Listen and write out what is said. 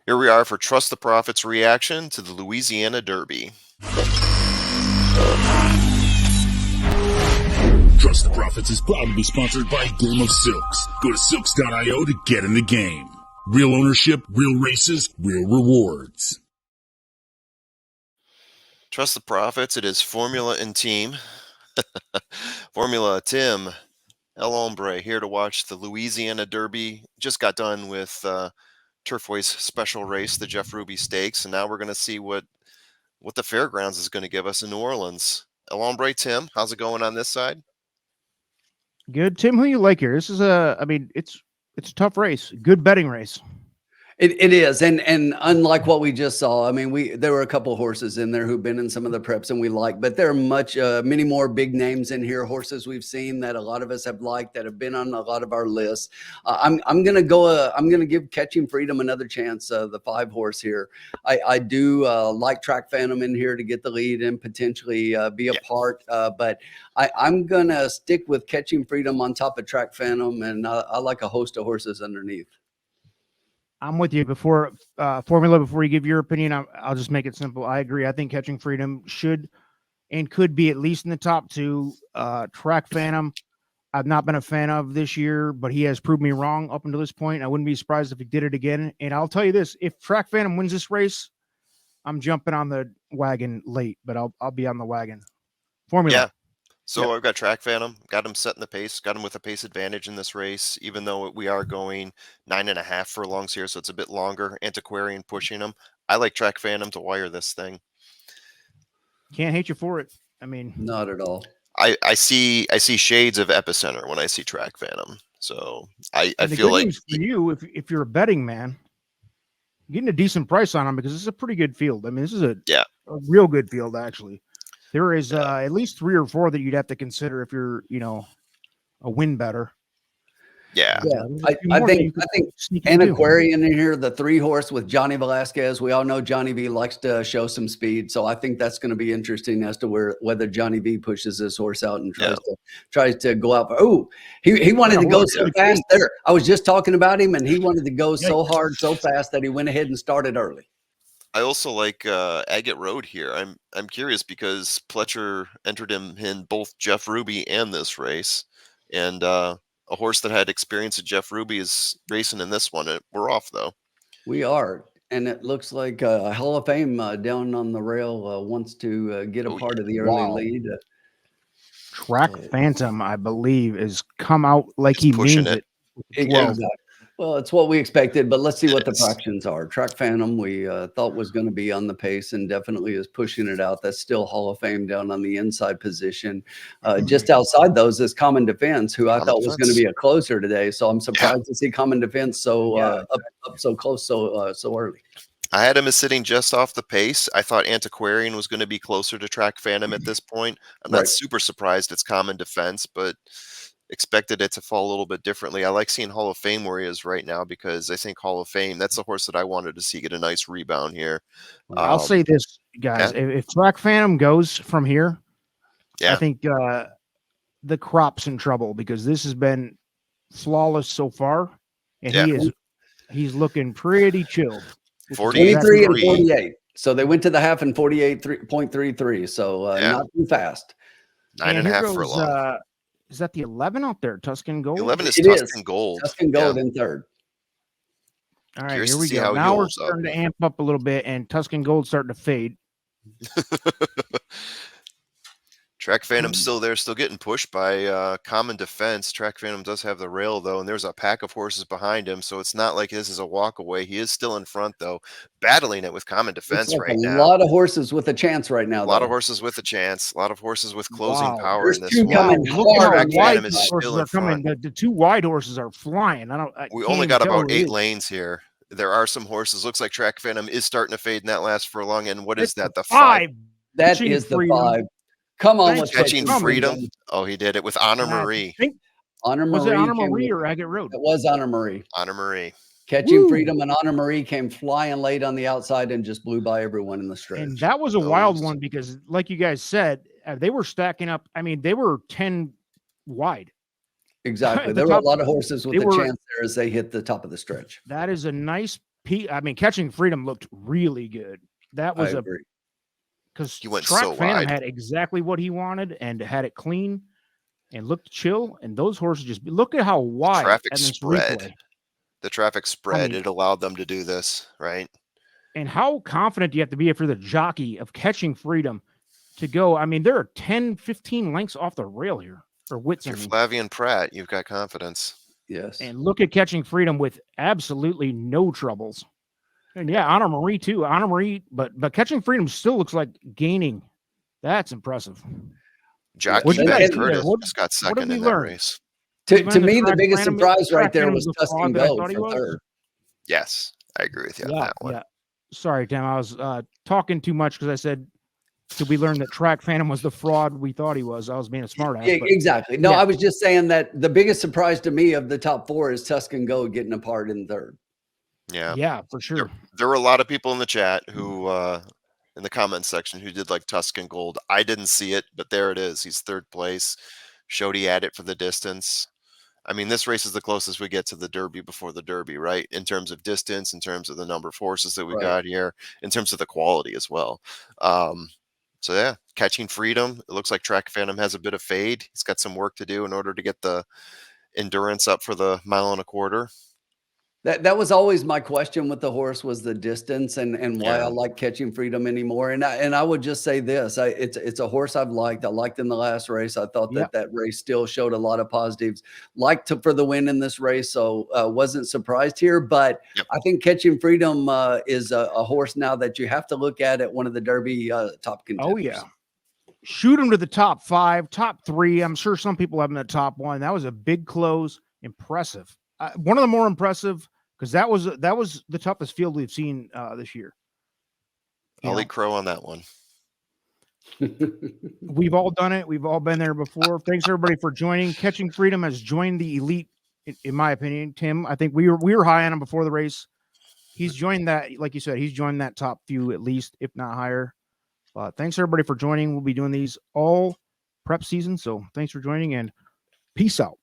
Here we are for Trust the Prophet's reaction to the Louisiana Derby. Trust the Profits is proud to be sponsored by Game of Silks. Go to silks.io to get in the game. Real ownership, real races, real rewards. Trust the Profits, it is Formula and Team. Formula Tim, El Hombre, here to watch the Louisiana Derby. Just got done with Turfway's special race, the Jeff Ruby Stakes, and now we're going to see what the Fairgrounds is going to give us in New Orleans. El Hombre, Tim, how's it going on this side? Good. Tim, who you like here? This is it's a tough race. Good betting race. It is, and unlike what we just saw, I mean, there were a couple of horses in there who've been in some of the preps and we like, but there are many more big names in here, horses we've seen that a lot of us have liked, that have been on a lot of our lists. I'm gonna give Catching Freedom another chance. The 5 horse here, I do like Track Phantom in here to get the lead and potentially be a part, but I'm gonna stick with Catching Freedom on top of Track Phantom, and I like a host of horses underneath. I'm with you. Before Formula, before you give your opinion, I'll just make it simple. I agree. I think Catching Freedom should and could be at least in the top 2. Track Phantom, I've not been a fan of this year, but he has proved me wrong up until this point. I wouldn't be surprised if he did it again. And I'll tell you this: if Track Phantom wins this race, I'm jumping on the wagon late, but I'll be on the wagon. Formula. Yeah. So I've got Track Phantom, got him setting the pace, got him with a pace advantage in this race, even though we are going 9.5 furlongs here, so it's a bit longer. Antiquarian pushing him. I like Track Phantom to wire this thing. Can't hate you for it. I mean, not at all. I see shades of Epicenter when I see Track Phantom. So I feel like for you, if you're a betting man, getting a decent price on him because it's a pretty good field. I mean, this is a real good field actually. There is at least 3 or 4 that you'd have to consider if you're, a win better. Yeah. I think Antiquarian in here, the 3 horse with Johnny Velasquez. We all know Johnny V likes to show some speed, so I think that's going to be interesting as to whether Johnny V pushes this horse out and tries to go out. Oh, he wanted to go so fast there. I was just talking about him, and he wanted to go so hard, so fast that he went ahead and started early. I also like Agate Road here. I'm curious because Pletcher entered him in both Jeff Ruby and this race, and a horse that had experience at Jeff Ruby is racing in this one. We're off though. We are, and it looks like Hall of Fame down on the rail wants to get a part of the early lead. Track Phantom, I believe, is come out like he means it. Exactly. Well, it's what we expected, but let's see what the fractions are. Track Phantom, we thought was going to be on the pace and definitely is pushing it out. That's still Hall of Fame down on the inside position. Just outside those is Common Defense, who I thought was going to be a closer today. So I'm surprised to see Common Defense so up so close so early. I had him as sitting just off the pace. I thought Antiquarian was going to be closer to Track Phantom at this point. I'm not super surprised it's Common Defense, but expected it to fall a little bit differently. I like seeing Hall of Fame where he is right now because I think Hall of Fame, that's the horse that I wanted to see get a nice rebound here. I'll say this, guys. If Track Phantom goes from here, I think the crop's in trouble because this has been flawless so far, and he's looking pretty chill. 43 and 48. So they went to the half in 48.33. So not too fast. 9.5 for long. Is that the 11 out there? Tuscan Gold? 11 is Tuscan Gold. Tuscan Gold in third. All right, here we go. Now we're starting to amp up a little bit, and Tuscan Gold's starting to fade. Track Phantom's still there, still getting pushed by Common Defense. Track Phantom does have the rail, though, and there's a pack of horses behind him, so it's not like this is a walk away. He is still in front, though, battling it with Common Defense right now. A lot of horses with a chance right now. A lot of horses with a chance. A lot of horses with closing power in this one. Track Phantom is still in front. The 2 wide horses are flying. We only got about 8 lanes here. There are some horses. Looks like Track Phantom is starting to fade in that last furlong. And what is that? The 5. That is the 5. Come on, Catching Freedom. Oh, he did it with Honor Marie. Honor Marie. Was it Honor Marie or Agate Road? It was Honor Marie. Honor Marie. Catching Freedom and Honor Marie came flying late on the outside and just blew by everyone in the stretch. And that was a wild one because, like you guys said, they were stacking up. I mean, they were 10 wide. Exactly. There were a lot of horses with a chance there as they hit the top of the stretch. That is a nice I mean, Catching Freedom looked really good. That I was agree. because He went Track so Phantom wide. had exactly what he wanted and had it clean and looked chill. And those horses just look at how wide Traffic in this spread. replay. The traffic spread, mean- it allowed them to do this, right? And how confident do you have to be if you're the jockey of Catching Freedom to go? I mean, there are 10, 15 lengths off the rail here, or widths. If I you're mean, Flavian Pratt, you've got confidence. Yes. and look at Catching Freedom with absolutely no troubles. And yeah, Honor Marie too. Honor Marie, but Catching Freedom still looks like gaining. That's impressive. Jockey What'd you Ben guys see there? Curtis What- just got what did second we in that learn? race. We To learned that me, the Track biggest Phantom- surprise Track right there Phantom was the Tuscan fraud that I Go thought he for was. third. Yes, I agree with you on Yeah, that one. yeah. Sorry, Tim. I was talking too much because I said, did we learn that Track Phantom was the fraud we thought he was? I was being a smart ass. Yeah, But exactly. No, yeah. I was just saying that the biggest surprise to me of the top four is Tuscan Go getting a part in third. Yeah. For sure. There were a lot of people in the chat who, in the comments section, who did like Tuscan Gold. I didn't see it, but there it is. He's third place. Showed he had it for the distance. I mean, this race is the closest we get to the Derby before the Derby, right? In terms of distance, in terms of the number of horses that we Right. got here, in terms of the quality as well. So yeah, Catching Freedom. It looks like Track Phantom has a bit of fade. He's got some work to do in order to get the endurance up for the 1.25 miles. That was always my question with the horse was the distance and why I Yeah. like Catching Freedom anymore. And I would just say this: it's a horse I've liked. I liked in the last race. I thought Yep. that race still showed a lot of positives. Liked for the win in this race, so wasn't surprised here. But Yep. I think Catching Freedom is a horse now that you have to look at one of the Derby top contenders. Oh yeah. Shoot him to the top 5, top 3. I'm sure some people have him in the top 1. That was a big close. Impressive. One of the more impressive because that was the toughest field we've seen this year. You I'll know, eat crow on that one. we've all done it. We've all been there before. Thanks everybody for joining. Catching Freedom has joined the elite, in my opinion. Tim, I think we were high on him before the race. He's joined that, like you said, he's joined that top few at least, if not higher. Thanks everybody for joining. We'll be doing these all prep season. So thanks for joining and peace out.